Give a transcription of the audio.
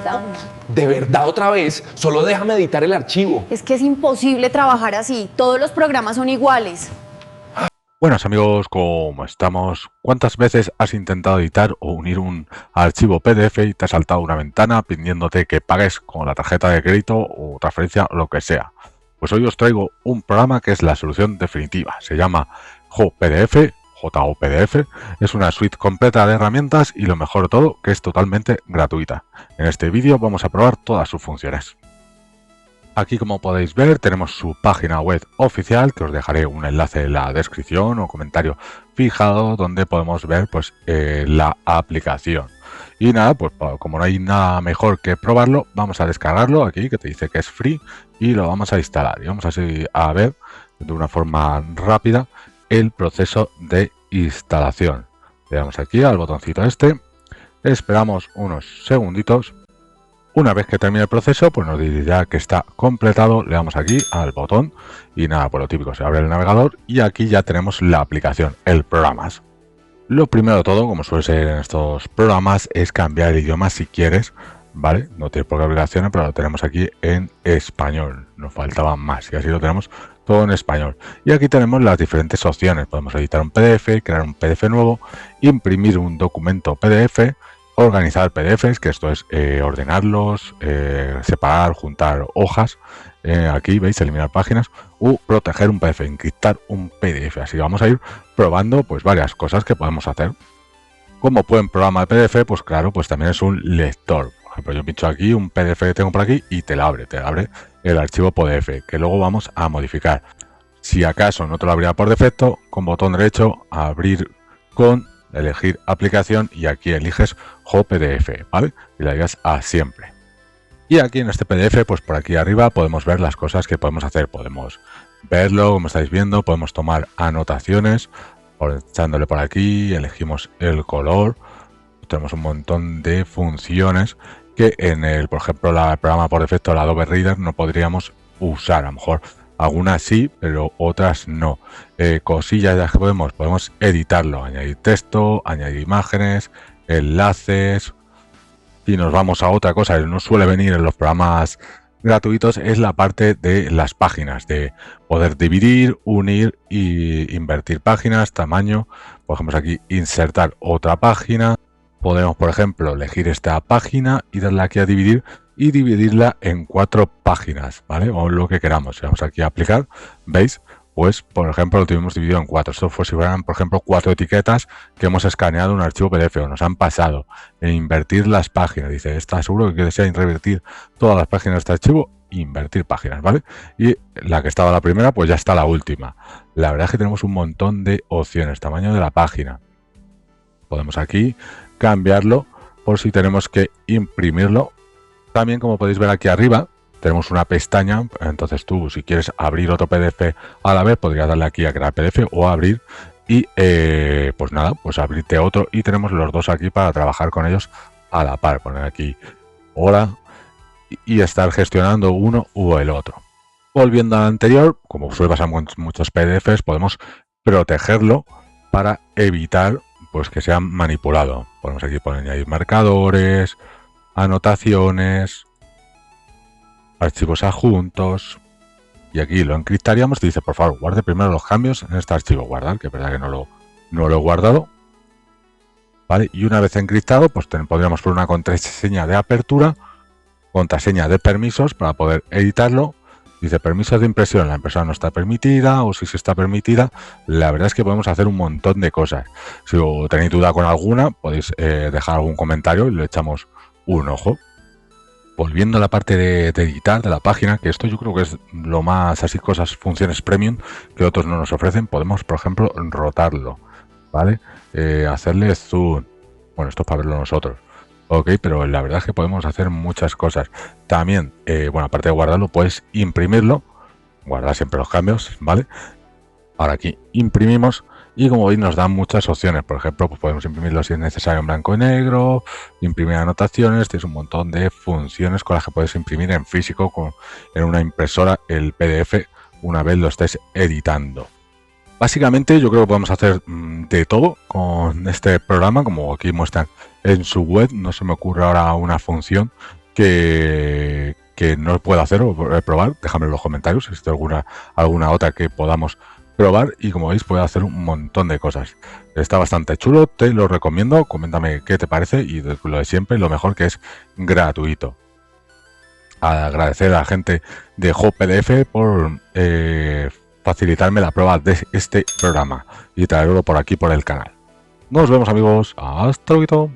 verdad. ¿De verdad otra vez? Solo déjame editar el archivo. Es que es imposible trabajar así. Todos los programas son iguales. Buenas amigos, ¿cómo estamos? ¿Cuántas veces has intentado editar o unir un archivo PDF y te ha saltado una ventana pidiéndote que pagues con la tarjeta de crédito o transferencia o lo que sea? Pues hoy os traigo un programa que es la solución definitiva. Se llama JOPDF. Es una suite completa de herramientas y lo mejor de todo que es totalmente gratuita. En este vídeo vamos a probar todas sus funciones. Aquí, como podéis ver, tenemos su página web oficial, que os dejaré un enlace en la descripción o comentario fijado, donde podemos ver pues la aplicación. Y nada, pues como no hay nada mejor que probarlo, vamos a descargarlo aquí, que te dice que es free, y lo vamos a instalar. Y vamos así a ver de una forma rápida el proceso de instalación. Le damos aquí al botoncito este, esperamos unos segunditos. Una vez que termine el proceso, pues nos dirá que está completado, le damos aquí al botón y nada, por lo típico se abre el navegador y aquí ya tenemos la aplicación, el programas. Lo primero de todo, como suele ser en estos programas, es cambiar el idioma si quieres, ¿vale? No tiene por qué obligaciones, pero lo tenemos aquí en español, nos faltaba más y así lo tenemos todo en español. Y aquí tenemos las diferentes opciones, podemos editar un PDF, crear un PDF nuevo, imprimir un documento PDF, organizar PDFs, que esto es ordenarlos, separar, juntar hojas. Aquí veis, eliminar páginas, o proteger un PDF, encriptar un PDF. Así vamos a ir probando pues varias cosas que podemos hacer. Como buen programa de PDF, pues claro, pues también es un lector. Por ejemplo, yo pincho aquí un PDF que tengo por aquí y te lo abre el archivo PDF, que luego vamos a modificar. Si acaso no te lo abrirá por defecto, con botón derecho, abrir con, elegir aplicación y aquí eliges JPDF, ¿vale? Y le digas a siempre. Y aquí en este PDF, pues por aquí arriba podemos ver las cosas que podemos hacer. Podemos verlo, como estáis viendo, podemos tomar anotaciones, echándole por aquí, elegimos el color. Tenemos un montón de funciones que en el, por ejemplo, el programa por defecto, el Adobe Reader, no podríamos usar. A lo mejor algunas sí, pero otras no. Cosillas ya que podemos editarlo, añadir texto, añadir imágenes, enlaces. Si nos vamos a otra cosa que no suele venir en los programas gratuitos, es la parte de las páginas, de poder dividir, unir y invertir páginas, tamaño. Por ejemplo, aquí insertar otra página. Podemos, por ejemplo, elegir esta página y darle aquí a dividir y dividirla en 4 páginas, ¿vale? O lo que queramos. Si vamos aquí a aplicar, ¿veis? Pues, por ejemplo, lo tuvimos dividido en 4. Esto fue si fueran, por ejemplo, 4 etiquetas que hemos escaneado un archivo PDF o nos han pasado. E invertir las páginas. Dice, ¿estás seguro que desea revertir todas las páginas de este archivo? Invertir páginas, ¿vale? Y la que estaba la primera, pues ya está la última. La verdad es que tenemos un montón de opciones. Tamaño de la página. Podemos aquí cambiarlo por si tenemos que imprimirlo. También, como podéis ver aquí arriba, tenemos una pestaña, entonces tú si quieres abrir otro PDF a la vez, podrías darle aquí a crear PDF o abrir y pues nada, pues abrirte otro y tenemos los dos aquí para trabajar con ellos a la par. Poner aquí hora y estar gestionando uno u el otro. Volviendo al anterior, como suele pasar en muchos PDFs, podemos protegerlo para evitar pues que sea manipulado. Podemos aquí poner añadir marcadores, anotaciones, archivos adjuntos, y aquí lo encriptaríamos. Te dice, por favor, guarde primero los cambios en este archivo. Guardar, que es verdad que no lo he guardado, ¿vale? Y una vez encriptado, pues podríamos poner una contraseña de apertura, contraseña de permisos para poder editarlo. Dice permisos de impresión, la impresión no está permitida, o si sí está permitida. La verdad es que podemos hacer un montón de cosas. Si tenéis duda con alguna, podéis dejar algún comentario y le echamos un ojo. Volviendo a la parte de editar de la página, que esto yo creo que es lo más así, cosas, funciones premium que otros no nos ofrecen. Podemos, por ejemplo, rotarlo, ¿vale? Hacerle zoom. Bueno, esto es para verlo nosotros. Ok, pero la verdad es que podemos hacer muchas cosas. También, bueno, aparte de guardarlo, puedes imprimirlo. Guardar siempre los cambios, ¿vale? Ahora aquí imprimimos y como veis nos dan muchas opciones. Por ejemplo, pues podemos imprimirlo si es necesario en blanco y negro, imprimir anotaciones. Tienes un montón de funciones con las que puedes imprimir en físico en una impresora el PDF una vez lo estés editando. Básicamente yo creo que podemos hacer de todo con este programa, como aquí muestran en su web. No se me ocurre ahora una función que no puedo hacer o probar, déjame en los comentarios si existe alguna otra que podamos probar. Y como veis, puedo hacer un montón de cosas. Está bastante chulo, te lo recomiendo. Coméntame qué te parece y lo de siempre, lo mejor que es gratuito. Agradecer a la gente de HopPDF por facilitarme la prueba de este programa y traerlo por aquí por el canal. Nos vemos, amigos. Hasta luego.